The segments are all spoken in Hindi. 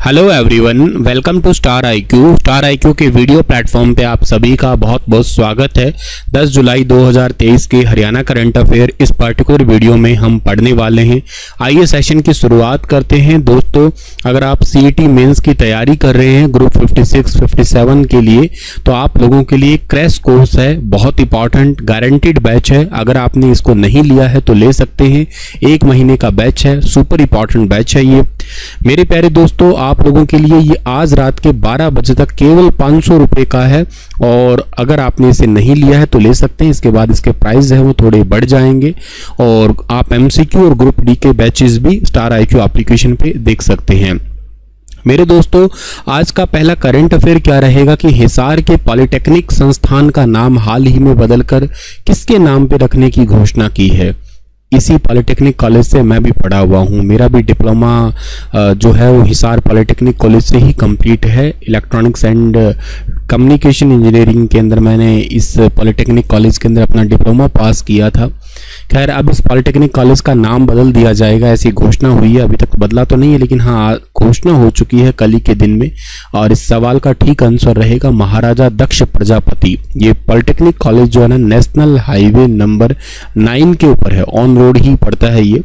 Hello everyone, welcome to Star IQ. Star IQ के वीडियो प्लेटफॉर्म पे आप सभी का बहुत बहुत स्वागत है। 10 जुलाई 2023 के हरियाणा करंट अफेयर इस पर्टिकुलर वीडियो में हम पढ़ने वाले हैं। आइए सेशन की शुरुआत करते हैं। दोस्तों, अगर आप सीईटी मेंस की तैयारी कर रहे हैं ग्रुप 56, 57 के लिए, तो आप लोगों के लिए क्रैश कोर्स है, बहुत इंपॉर्टेंट गारंटीड बैच है। अगर आपने इसको नहीं लिया है तो ले सकते हैं। 1 महीने का बैच है, सुपर इंपॉर्टेंट बैच है ये। मेरे प्यारे दोस्तों, आप लोगों के लिए ये आज रात के 12 बजे तक केवल 500 रुपए का है, और अगर आपने इसे नहीं लिया है तो ले सकते हैं। इसके बाद इसके प्राइस है वो थोड़े बढ़ जाएंगे, और आप एमसीक्यू और ग्रुप डी के बैचेस भी स्टार आईक्यू एप्लीकेशन पे देख सकते हैं। मेरे दोस्तों, आज का पहला करंट अफेयर क्या रहेगा कि हिसार के पॉलिटेक्निक संस्थान का नाम हाल ही में बदलकर किसके नाम पे रखने की घोषणा की है। इसी पॉलिटेक्निक कॉलेज से मैं भी पढ़ा हुआ हूँ। मेरा भी डिप्लोमा जो है वो हिसार पॉलिटेक्निक कॉलेज से ही कंप्लीट है। इलेक्ट्रॉनिक्स एंड कम्युनिकेशन इंजीनियरिंग के अंदर मैंने इस पॉलिटेक्निक कॉलेज के अंदर अपना डिप्लोमा पास किया था। खैर, अब इस पॉलिटेक्निक कॉलेज का नाम बदल दिया जाएगा, ऐसी घोषणा हुई है। अभी तक बदला तो नहीं है, लेकिन हाँ, घोषणा हो चुकी है कल ही के दिन में। और इस सवाल का ठीक आंसर रहेगा महाराजा दक्ष प्रजापति। ये पॉलिटेक्निक कॉलेज जो है ना, नेशनल हाईवे नंबर 9 के ऊपर है, ऑन रोड ही पड़ता है। ये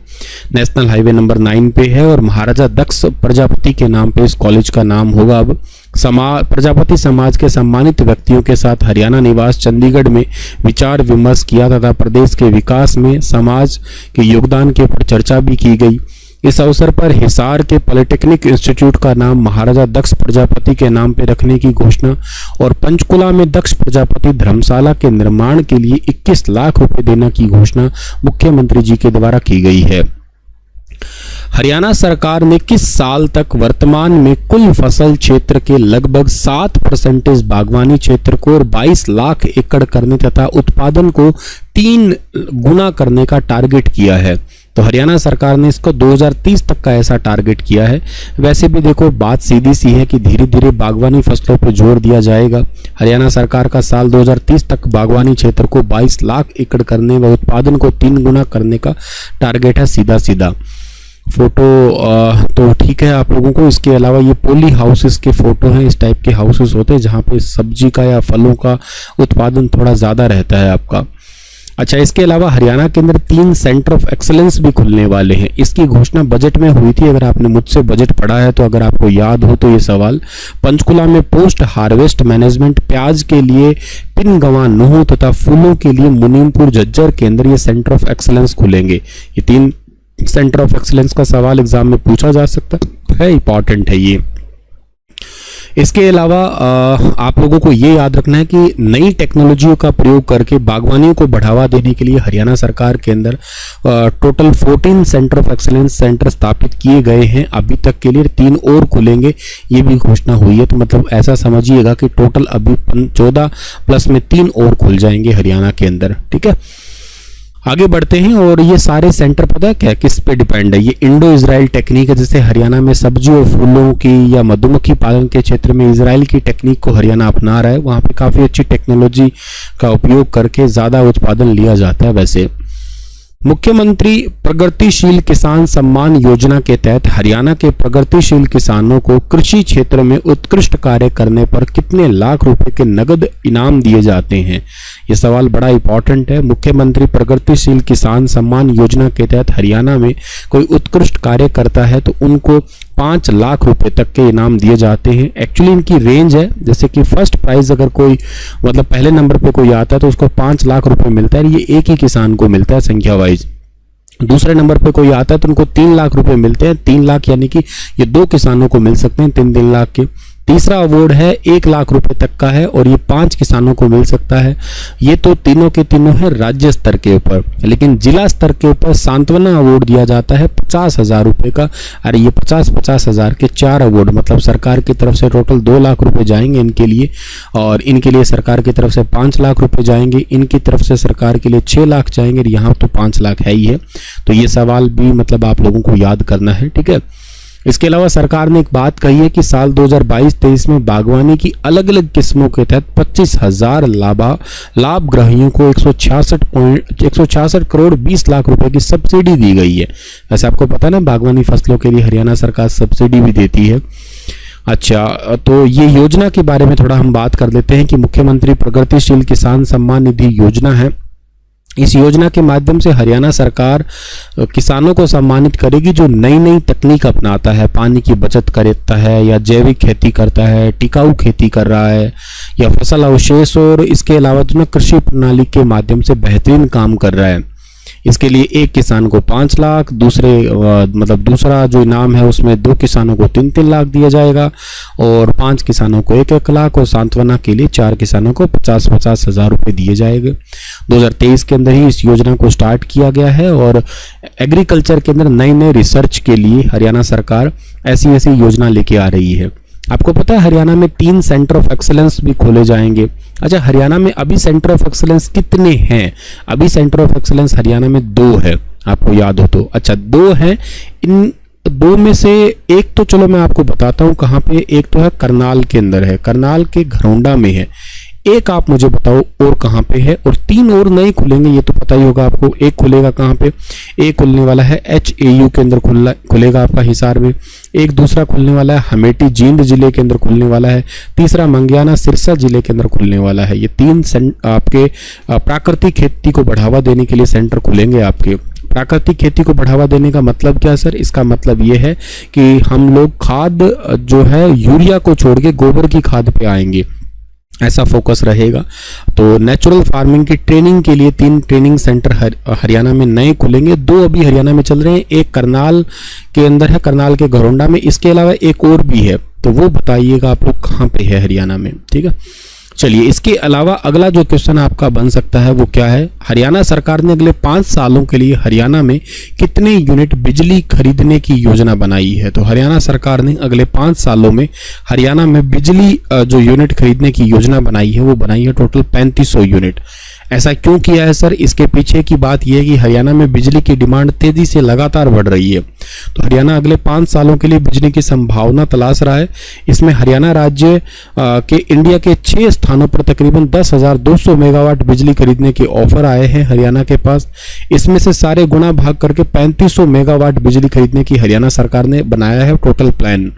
नेशनल हाईवे नंबर 9 पे है, और महाराजा दक्ष प्रजापति के नाम पे इस कॉलेज का नाम होगा। अब प्रजापति समाज के सम्मानित व्यक्तियों के साथ हरियाणा निवास चंडीगढ़ में विचार विमर्श किया तथा प्रदेश के विकास में समाज के योगदान के ऊपर चर्चा भी की गई। इस अवसर पर हिसार के पॉलिटेक्निक इंस्टीट्यूट का नाम महाराजा दक्ष प्रजापति के नाम पर रखने की घोषणा, और पंचकुला में दक्ष प्रजापति धर्मशाला के निर्माण के लिए 21 लाख रुपए देने की घोषणा मुख्यमंत्री जी के द्वारा की गई है। हरियाणा सरकार ने किस साल तक वर्तमान में कुल फसल क्षेत्र के लगभग 7% बागवानी क्षेत्र को और 22 लाख एकड़ करने तथा उत्पादन को 3 गुना करने का टारगेट किया है। तो हरियाणा सरकार ने इसको 2030 तक का ऐसा टारगेट किया है। वैसे भी देखो, बात सीधी सी है कि धीरे धीरे बागवानी फसलों पर जोर दिया जाएगा। हरियाणा सरकार का साल 2030 तक बागवानी क्षेत्र को 22 लाख एकड़ करने व उत्पादन को 3 गुना करने का टारगेट है। सीधा सीधा फोटो तो ठीक है आप लोगों को। इसके अलावा ये पोली हाउसेस के फोटो हैं। इस टाइप के हाउसेस होते हैं जहाँ पे सब्जी का या फलों का उत्पादन थोड़ा ज़्यादा रहता है आपका। अच्छा, इसके अलावा हरियाणा के अंदर 3 सेंटर ऑफ एक्सलेंस भी खुलने वाले हैं। इसकी घोषणा बजट में हुई थी। अगर आपने मुझसे बजट पढ़ा है तो अगर आपको याद हो तो ये सवाल, पंचकुला में पोस्ट हार्वेस्ट मैनेजमेंट, प्याज के लिए पिनगवा नूह तथा फूलों के लिए मुनीमपुर झज्जर के अंदर ये सेंटर ऑफ एक्सलेंस खुलेंगे। ये 3 सेंटर ऑफ एक्सलेंस का सवाल एग्जाम में पूछा जा सकता है, इंपॉर्टेंट है ये। इसके अलावा आप लोगों को ये याद रखना है कि नई टेक्नोलॉजियों का प्रयोग करके बागवानी को बढ़ावा देने के लिए हरियाणा सरकार के अंदर total 14 centre of excellence centre स्थापित किए गए हैं। अभी तक के लिए 3 और खुलेंगे, ये भी घोषणा हुई है। तो मतलब ऐसा समझिएगा कि टोटल अभी 14 प्लस में 3 और खुल जाएंगे हरियाणा के अंदर। ठीक है, आगे बढ़ते हैं। और ये सारे सेंटर पता है क्या किस पे डिपेंड है? ये इंडो इजराइल टेक्निक है। जैसे हरियाणा में सब्जी और फूलों की या मधुमक्खी पालन के क्षेत्र में इजराइल की टेक्निक को हरियाणा अपना रहा है। वहाँ पे काफ़ी अच्छी टेक्नोलॉजी का उपयोग करके ज़्यादा उत्पादन लिया जाता है। वैसे मुख्यमंत्री प्रगतिशील किसान सम्मान योजना के तहत हरियाणा के प्रगतिशील किसानों को कृषि क्षेत्र में उत्कृष्ट कार्य करने पर कितने लाख रुपए के नगद इनाम दिए जाते हैं? ये सवाल बड़ा इंपॉर्टेंट है। मुख्यमंत्री प्रगतिशील किसान सम्मान योजना के तहत हरियाणा में कोई उत्कृष्ट कार्य करता है तो उनको 5 लाख रुपए तक के इनाम दिए जाते हैं। एक्चुअली इनकी रेंज है, जैसे कि फर्स्ट प्राइज अगर कोई मतलब पहले नंबर पे कोई आता है तो उसको 5 लाख रुपए मिलता है। ये एक ही किसान को मिलता है संख्या वाइज। दूसरे नंबर पे कोई आता है तो उनको 3 लाख रुपए मिलते हैं। 3 लाख यानी कि ये 2 किसानों को मिल सकते हैं 3-3 लाख के। तीसरा अवार्ड है 1 लाख रुपए तक का है, और ये 5 किसानों को मिल सकता है। ये तो तीनों के तीनों है राज्य स्तर के ऊपर। लेकिन जिला स्तर के ऊपर सांत्वना अवार्ड दिया जाता है 50,000 रुपए का। अरे ये 50,000 के 4 अवार्ड, मतलब सरकार की तरफ से टोटल 2 लाख रुपए जाएंगे इनके लिए, और इनके लिए सरकार की तरफ से 5 लाख रुपए जाएंगे। इनकी तरफ से सरकार के लिए 6 लाख जाएंगे, यहाँ तो 5 लाख है ही है। तो ये सवाल भी मतलब आप लोगों को याद करना है। ठीक है, इसके अलावा सरकार ने एक बात कही है कि साल 2022-23 में बागवानी की अलग अलग किस्मों के तहत 25,000 लाभ ग्राहियों को 166 करोड़ 20 लाख रुपए की सब्सिडी दी गई है। वैसे आपको पता है ना, बागवानी फसलों के लिए हरियाणा सरकार सब्सिडी भी देती है। अच्छा, तो ये योजना के बारे में थोड़ा हम बात कर लेते हैं कि मुख्यमंत्री प्रगतिशील किसान सम्मान निधि योजना है। इस योजना के माध्यम से हरियाणा सरकार किसानों को सम्मानित करेगी जो नई नई तकनीक अपनाता है, पानी की बचत करता है या जैविक खेती करता है, टिकाऊ खेती कर रहा है या फसल अवशेष और इसके अलावा जो कृषि प्रणाली के माध्यम से बेहतरीन काम कर रहा है। इसके लिए एक किसान को 5 लाख, दूसरा जो इनाम है उसमें 2 किसानों को 3-3 लाख दिया जाएगा और 5 किसानों को 1-1 लाख और सांत्वना के लिए 4 किसानों को 50-50 हज़ार रुपये दिए जाएंगे। 2023 के अंदर ही इस योजना को स्टार्ट किया गया है और एग्रीकल्चर के अंदर नई नई रिसर्च के लिए हरियाणा सरकार ऐसी ऐसी योजना लेके आ रही है। आपको पता है हरियाणा में 3 सेंटर ऑफ एक्सीलेंस भी खोले जाएंगे। अच्छा, हरियाणा में अभी सेंटर ऑफ एक्सीलेंस कितने हैं? अभी सेंटर ऑफ एक्सीलेंस हरियाणा में 2 है, आपको याद हो तो। अच्छा, 2 हैं। इन 2 में से एक तो चलो मैं आपको बताता हूँ कहाँ पे। एक तो है करनाल के अंदर है, करनाल के घरौंडा में है। एक आप मुझे बताओ और कहाँ पे है? और 3 और नए खुलेंगे, ये तो पता ही होगा आपको। एक खुलेगा कहाँ पे? एक खुलने वाला है HAU के अंदर खुलेगा आपका हिसार में। एक दूसरा खुलने वाला है हमेटी जींद जिले के अंदर खुलने वाला है। तीसरा मंग्याना सिरसा जिले के अंदर खुलने वाला है। ये 3 आपके प्राकृतिक खेती को बढ़ावा देने के लिए सेंटर खुलेंगे आपके। प्राकृतिक खेती को बढ़ावा देने का मतलब क्या है सर? इसका मतलब ये है कि हम लोग खाद जो है यूरिया को छोड़ के गोबर की खाद पे आएंगे, ऐसा फोकस रहेगा। तो नेचुरल फार्मिंग की ट्रेनिंग के लिए 3 ट्रेनिंग सेंटर हरियाणा में नए खुलेंगे। 2 अभी हरियाणा में चल रहे हैं। एक करनाल के अंदर है, करनाल के घरौंडा में। इसके अलावा एक और भी है, तो वो बताइएगा आप लोग कहाँ पे है हरियाणा में, ठीक है। चलिए, इसके अलावा अगला जो क्वेश्चन आपका बन सकता है वो क्या है? हरियाणा सरकार ने अगले 5 सालों के लिए हरियाणा में कितने यूनिट बिजली खरीदने की योजना बनाई है? तो हरियाणा सरकार ने अगले 5 सालों में हरियाणा में बिजली जो यूनिट खरीदने की योजना बनाई है वो बनाई है टोटल 3500 यूनिट। ऐसा क्यों किया है सर? इसके पीछे की बात यह है कि हरियाणा में बिजली की डिमांड तेजी से लगातार बढ़ रही है। तो हरियाणा अगले 5 सालों के लिए बिजली की संभावना तलाश रहा है। इसमें हरियाणा राज्य के इंडिया के 6 स्थानों पर तकरीबन 10,200 मेगावाट बिजली खरीदने के ऑफर आए हैं हरियाणा के पास। इसमें से सारे गुना भाग करके 3500 मेगावाट बिजली खरीदने की हरियाणा सरकार ने बनाया है टोटल प्लान।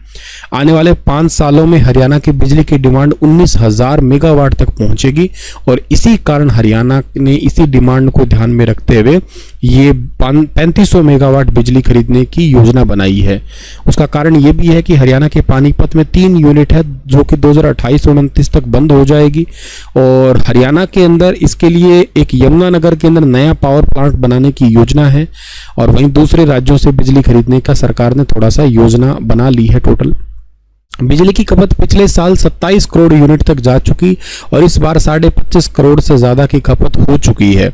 आने वाले 5 सालों में हरियाणा की बिजली की डिमांड 19,000 मेगावाट तक पहुंचेगी और इसी कारण हरियाणा ने इसी डिमांड को ध्यान में रखते हुए ये 3500 मेगावाट बिजली खरीदने की योजना बनाई है। उसका कारण ये भी है कि हरियाणा के पानीपत में 3 यूनिट है जो कि 2028-29 तक बंद हो जाएगी और हरियाणा के अंदर इसके लिए एक यमुनानगर के अंदर नया पावर प्लांट बनाने की योजना है और वहीं दूसरे राज्यों से बिजली खरीदने का सरकार ने थोड़ा सा योजना बना ली है। टोटल बिजली की खपत पिछले साल 27 करोड़ यूनिट तक जा चुकी और इस बार 25.5 करोड़ से ज्यादा की खपत हो चुकी है।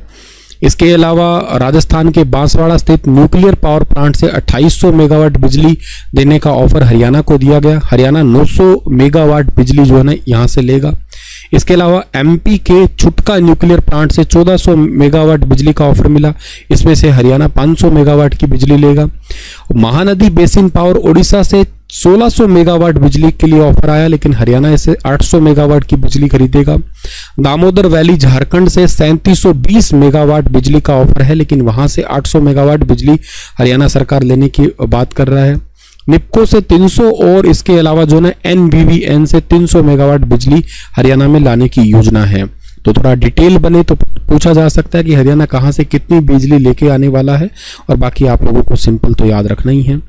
इसके अलावा राजस्थान के बांसवाड़ा स्थित न्यूक्लियर पावर प्लांट से 2800 मेगावाट बिजली देने का ऑफर हरियाणा को दिया गया। हरियाणा 900 मेगावाट बिजली जो है ना यहाँ से लेगा। इसके अलावा एमपी के छुटका न्यूक्लियर प्लांट से 1400 मेगावाट बिजली का ऑफर मिला। इसमें से हरियाणा 500 मेगावाट की बिजली लेगा। महानदी बेसिन पावर ओडिशा से 1600 मेगावाट बिजली के लिए ऑफर आया लेकिन हरियाणा इसे 800 मेगावाट की बिजली खरीदेगा। दामोदर वैली झारखंड से 3720 मेगावाट बिजली का ऑफर है लेकिन वहां से 800 मेगावाट बिजली हरियाणा सरकार लेने की बात कर रहा है। निपको से 300 और इसके अलावा जो है NVVN से 300 मेगावाट बिजली हरियाणा में लाने की योजना है। तो थोड़ा डिटेल बने तो पूछा जा सकता है कि हरियाणा कहां से कितनी बिजली लेके आने वाला है और बाकी आप लोगों को सिंपल तो याद रखना ही है।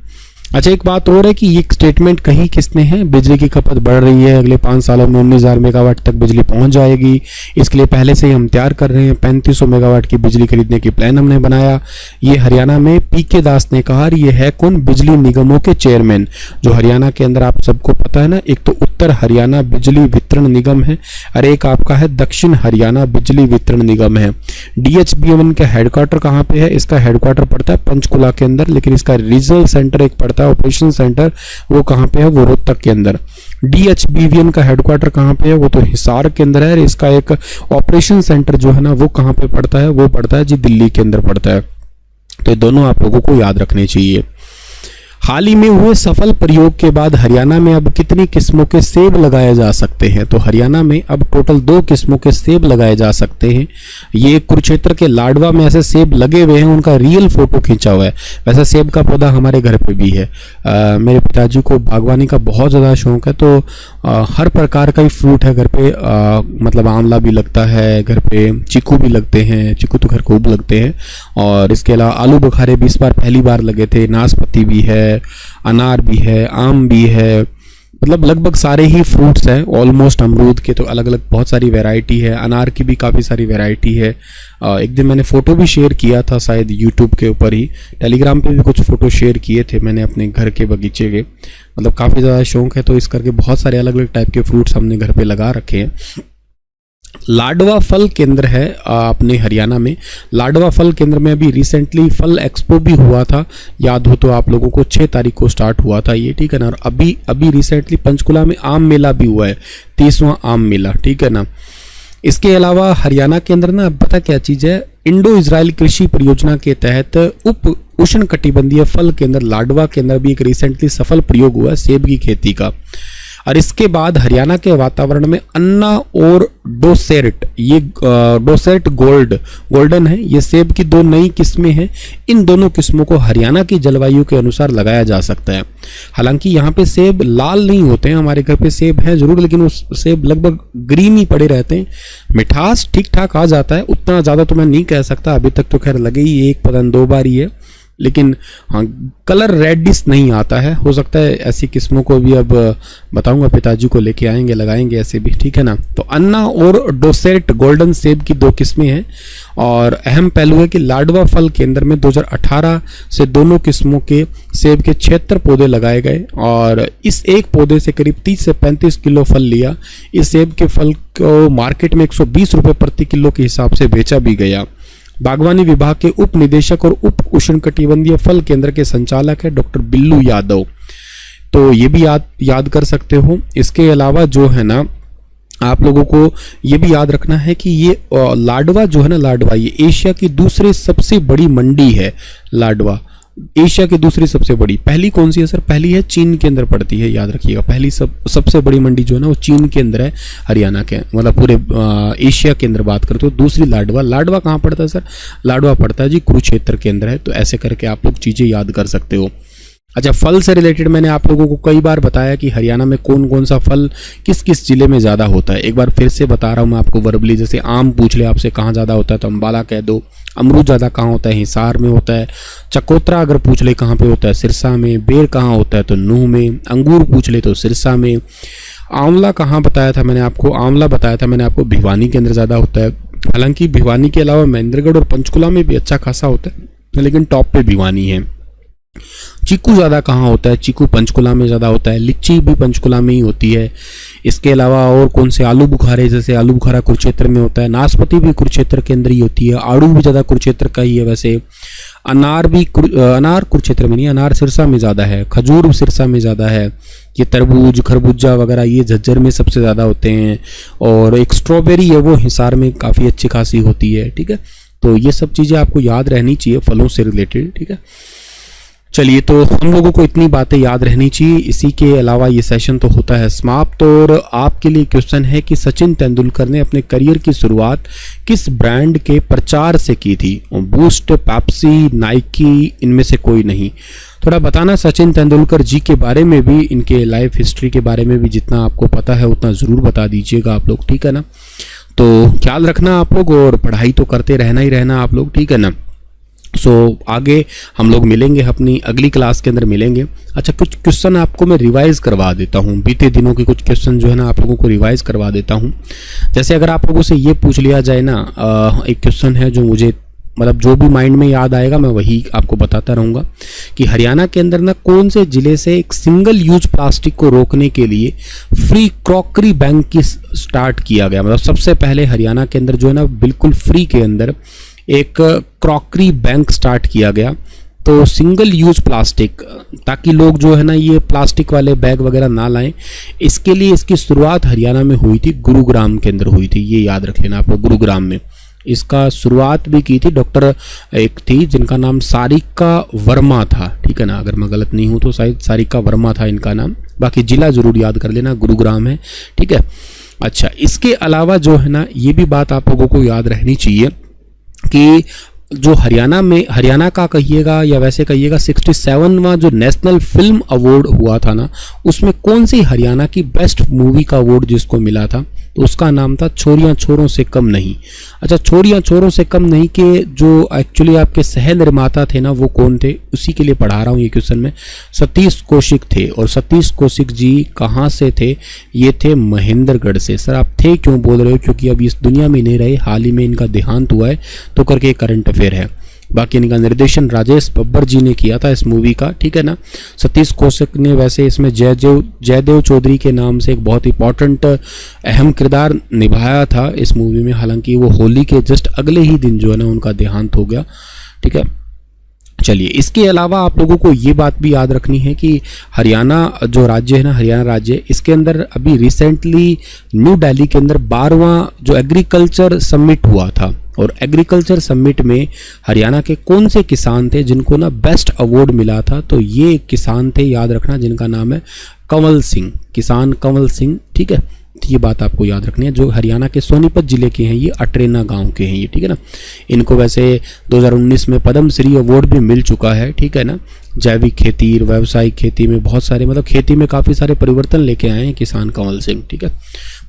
अच्छा, एक बात और है कि ये स्टेटमेंट कही किसने है? बिजली की खपत बढ़ रही है, अगले 5 सालों में 19,000 मेगावाट तक बिजली पहुंच जाएगी। इसके लिए पहले से ही हम तैयार कर रहे हैं। 3500 मेगावाट की बिजली खरीदने की प्लान हमने बनाया। ये हरियाणा में PK दास ने कहा। ये है कौन? बिजली निगमों के चेयरमैन जो हरियाणा के अंदर आप सबको पता है ना, एक तो उत्तर हरियाणा बिजली वितरण निगम है और एक आपका है दक्षिण हरियाणा बिजली वितरण निगम है। DHBN का हेडक्वार्टर कहाँ पे है? इसका हेडक्वार्टर पड़ता है पंचकुला के अंदर लेकिन इसका रीजनल सेंटर एक पड़ता है, ऑपरेशन सेंटर, वो कहाँ पे है? वो रोहतक के अंदर। DHBN का हेडक्वार्टर कहाँ पे है? वो तो हिसार के अंदर है। इसका एक ऑपरेशन सेंटर जो है ना वो कहाँ पे पड़ता है? वो पड़ता है जी दिल्ली के अंदर पड़ता है। तो ये दोनों आप लोगों को याद रखने चाहिए। हाल ही में हुए सफल प्रयोग के बाद हरियाणा में अब कितनी किस्मों के सेब लगाए जा सकते हैं? तो हरियाणा में अब टोटल 2 किस्मों के सेब लगाए जा सकते हैं। ये कुरुक्षेत्र के लाडवा में ऐसे सेब लगे हुए हैं, उनका रियल फोटो खींचा हुआ है। वैसे सेब का पौधा हमारे घर पे भी है। मेरे पिताजी को बागवानी का बहुत ज़्यादा शौक है, तो हर प्रकार का ही फ्रूट है घर पे। मतलब आंवला भी लगता है घर पे, चीकू भी लगते हैं, चीकू तो घर खूब लगते हैं। और इसके अलावा आलू बुखारे भी इस बार पहली बार लगे थे, नाशपाती भी है, अनार भी है, आम भी है। मतलब लगभग सारे ही फ्रूट्स हैं ऑलमोस्ट। अमरूद के तो अलग अलग बहुत सारी वैरायटी है, अनार की भी काफ़ी सारी वैरायटी है। एक दिन मैंने फ़ोटो भी शेयर किया था शायद यूट्यूब के ऊपर ही, टेलीग्राम पे भी कुछ फ़ोटो शेयर किए थे मैंने अपने घर के बगीचे के। मतलब काफ़ी ज़्यादा शौक है, तो इस करके बहुत सारे अलग अलग टाइप के फ्रूट्स हमने घर पे लगा रखे हैं। लाडवा फल केंद्र है अपने हरियाणा में। लाडवा फल केंद्र में अभी रिसेंटली फल एक्सपो भी हुआ था, याद हो तो आप लोगों को 6 तारीख को स्टार्ट हुआ था ये, ठीक है ना। और अभी रिसेंटली पंचकुला में आम मेला भी हुआ है, 30वां आम मेला, ठीक है ना। इसके अलावा हरियाणा के अंदर ना पता क्या चीज़ है, इंडो इजराइल कृषि परियोजना के तहत उप उष्ण कटिबंधीय फल केंद्र लाडवा के अंदर भी एक रिसेंटली सफल प्रयोग हुआ है सेब की खेती का। और इसके बाद हरियाणा के वातावरण में अन्ना और डोसेर्ट, ये डोसेर्ट गोल्डन है, ये सेब की 2 नई किस्में हैं। इन दोनों किस्मों को हरियाणा की जलवायु के अनुसार लगाया जा सकता है। हालांकि यहाँ पे सेब लाल नहीं होते हैं, हमारे घर पे सेब हैं जरूर, लेकिन वो सेब लगभग ग्रीन ही पड़े रहते हैं। मिठास ठीक ठाक आ जाता है, उतना ज़्यादा तो मैं नहीं कह सकता, अभी तक तो खैर लगे ही 1 पता 2 बार ही है, लेकिन हाँ कलर रेडिश नहीं आता है। हो सकता है ऐसी किस्मों को भी अब बताऊंगा, पिताजी को लेके आएंगे, लगाएंगे ऐसे भी, ठीक है ना। तो अन्ना और डोसेट गोल्डन सेब की 2 किस्में हैं। और अहम पहलू है कि लाडवा फल केंद्र में 2018 से दोनों किस्मों के सेब के 76 पौधे लगाए गए और इस एक पौधे से करीब 30 से 35 किलो फल लिया। इस सेब के फल को मार्केट में 120 रुपये प्रति किलो के हिसाब से बेचा भी गया। बागवानी विभाग के उप निदेशक और उप उष्णकटिबंधीय फल केंद्र के संचालक है डॉक्टर बिल्लू यादव, तो ये भी याद कर सकते हो। इसके अलावा जो है ना, आप लोगों को ये भी याद रखना है कि ये लाडवा जो है ना, लाडवा ये एशिया की दूसरी सबसे बड़ी मंडी है। लाडवा एशिया की दूसरी सबसे बड़ी, पहली कौन सी है सर? पहली है चीन के अंदर पड़ती है, याद रखिएगा। पहली सबसे बड़ी मंडी जो है ना वो चीन के अंदर है, हरियाणा के, मतलब पूरे एशिया के अंदर बात करते हो। दूसरी लाडवा कहाँ पड़ता है सर? लाडवा पड़ता है जी कुरुक्षेत्र के अंदर है। तो ऐसे करके आप लोग चीज़ें याद कर सकते हो। अच्छा, फल से रिलेटेड मैंने आप लोगों को कई बार बताया कि हरियाणा में कौन कौन सा फल किस किस जिले में ज़्यादा होता है। एक बार फिर से बता रहा हूँ मैं आपको वर्बली, जैसे आम पूछ ले आपसे कहाँ ज़्यादा होता है तो अम्बाला कह दो। अमरूद ज़्यादा कहाँ होता है? हिसार में होता है। चकोतरा अगर पूछ ले कहाँ पे होता है? सिरसा में। बेर कहाँ होता है? तो नूह में। अंगूर पूछ ले तो सिरसा में। आंवला कहाँ बताया था मैंने आपको? आंवला बताया था मैंने आपको भिवानी के अंदर ज़्यादा होता है। हालांकि भिवानी के अलावा महेंद्रगढ़ और पंचकुला में भी अच्छा खासा होता है, लेकिन टॉप पे भिवानी है। चीकू ज़्यादा कहाँ होता है? चीकू पंचकुला में ज़्यादा होता है। लिच्ची भी पंचकुला में ही होती है। इसके अलावा और कौन से? आलू बुखारे, जैसे आलू बुखारा कुरुक्षेत्र में होता है। नाशपाती भी कुरुक्षेत्र के अंदर ही होती है। आड़ू भी ज़्यादा कुरुक्षेत्र का ही है वैसे। अनार कुरुक्षेत्र में नहीं, अनार सिरसा में ज़्यादा है। खजूर सिरसा में ज़्यादा है। ये तरबूज, खरबूजा वगैरह ये झज्जर में सबसे ज़्यादा होते हैं। और एक स्ट्रॉबेरी है वो हिसार में काफ़ी अच्छी खासी होती है, ठीक है। तो ये सब चीज़ें आपको याद रहनी चाहिए फलों से रिलेटेड, ठीक है। चलिए, तो हम लोगों को इतनी बातें याद रहनी चाहिए। इसी के अलावा ये सेशन तो होता है समाप्त। और आपके लिए क्वेश्चन है कि सचिन तेंदुलकर ने अपने करियर की शुरुआत किस ब्रांड के प्रचार से की थी? बूस्ट, पेप्सी, नाइकी, इनमें से कोई नहीं। थोड़ा बताना सचिन तेंदुलकर जी के बारे में भी, इनके लाइफ हिस्ट्री के बारे में भी जितना आपको पता है उतना ज़रूर बता दीजिएगा आप लोग, ठीक है ना। तो ख्याल रखना आप लोग, और पढ़ाई तो करते रहना ही रहना आप लोग, ठीक है ना। आगे हम लोग मिलेंगे, अपनी अगली क्लास के अंदर मिलेंगे। अच्छा, कुछ क्वेश्चन आपको मैं रिवाइज करवा देता हूँ, बीते दिनों के कुछ क्वेश्चन जो है ना आप लोगों को रिवाइज करवा देता हूँ। जैसे अगर आप लोगों से ये पूछ लिया जाए ना, एक क्वेश्चन है जो मुझे मतलब जो भी माइंड में याद आएगा मैं वही आपको बताता रहूँगा कि हरियाणा के अंदर ना कौन से जिले से एक सिंगल यूज प्लास्टिक को रोकने के लिए फ्री क्रॉकरी बैंक की स्टार्ट किया गया। मतलब सबसे पहले हरियाणा के अंदर जो है ना बिल्कुल फ्री के अंदर एक क्रॉकरी बैंक स्टार्ट किया गया। तो सिंगल यूज प्लास्टिक, ताकि लोग जो है ना ये प्लास्टिक वाले बैग वगैरह ना लाएं, इसके लिए इसकी शुरुआत हरियाणा में हुई थी, गुरुग्राम के अंदर हुई थी। ये याद रख लेना आप लोग, गुरुग्राम में। इसका शुरुआत भी की थी डॉक्टर एक थी जिनका नाम सारिका वर्मा था, ठीक है ना, अगर मैं गलत नहीं हूँ तो शायद सारिका वर्मा था इनका नाम। बाकी जिला जरूर याद कर लेना, गुरुग्राम है, ठीक है। अच्छा, इसके अलावा जो है ना, ये भी बात आप लोगों को याद रहनी चाहिए कि जो हरियाणा का कहिएगा या वैसे कहिएगा 67वां जो नेशनल फिल्म अवार्ड हुआ था ना, उसमें कौन सी हरियाणा की बेस्ट मूवी का अवार्ड जिसको मिला था, तो उसका नाम था छोरियां छोरों से कम नहीं। अच्छा, छोरियां छोरों से कम नहीं के जो एक्चुअली आपके सह निर्माता थे ना, वो कौन थे, उसी के लिए पढ़ा रहा हूँ ये क्वेश्चन में। सतीश कौशिक थे। और सतीश कौशिक जी कहाँ से थे, ये थे महेंद्रगढ़ से। सर आप थे क्यों बोल रहे हो, क्योंकि अभी इस दुनिया में नहीं रहे, हाल ही में इनका देहांत हुआ है, तो करके करंट अफेयर है। बाकी इनका निर्देशन राजेश बब्बर जी ने किया था इस मूवी का, ठीक है ना। सतीश कौशिक ने वैसे इसमें जयदेव चौधरी के नाम से एक बहुत इंपॉर्टेंट अहम किरदार निभाया था इस मूवी में। हालांकि वो होली के जस्ट अगले ही दिन जो है ना उनका देहांत हो गया, ठीक है। चलिए, इसके अलावा आप लोगों को ये बात भी याद रखनी है कि हरियाणा जो राज्य है ना, हरियाणा राज्य, इसके अंदर अभी रिसेंटली न्यू दिल्ली के अंदर 12वां जो एग्रीकल्चर समिट हुआ था। और एग्रीकल्चर समिट में हरियाणा के कौन से किसान थे जिनको ना बेस्ट अवार्ड मिला था, तो ये किसान थे, याद रखना, जिनका नाम है कंवल सिंह, किसान कंवल सिंह, ठीक है। ये बात आपको याद रखनी है। जो हरियाणा के सोनीपत जिले के हैं, ये अटरेना गांव के हैं ये, ठीक है ना। इनको वैसे 2019 में पद्म श्री अवार्ड भी मिल चुका है, ठीक है ना। जैविक खेती, व्यावसायिक खेती में बहुत सारे, मतलब खेती में काफ़ी सारे परिवर्तन लेके आए हैं किसान कंवल सिंह, ठीक है।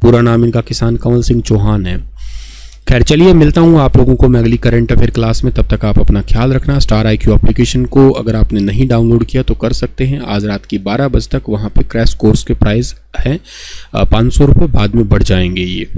पूरा नाम इनका किसान कंवल सिंह चौहान है। खैर चलिए, मिलता हूँ आप लोगों को मैं अगली करंट अफेयर क्लास में। तब तक आप अपना ख्याल रखना। स्टार IQ एप्लीकेशन को अगर आपने नहीं डाउनलोड किया तो कर सकते हैं। आज रात की 12 बजे तक वहाँ पे क्रैश कोर्स के प्राइस हैं 500 रुपये, बाद में बढ़ जाएंगे ये।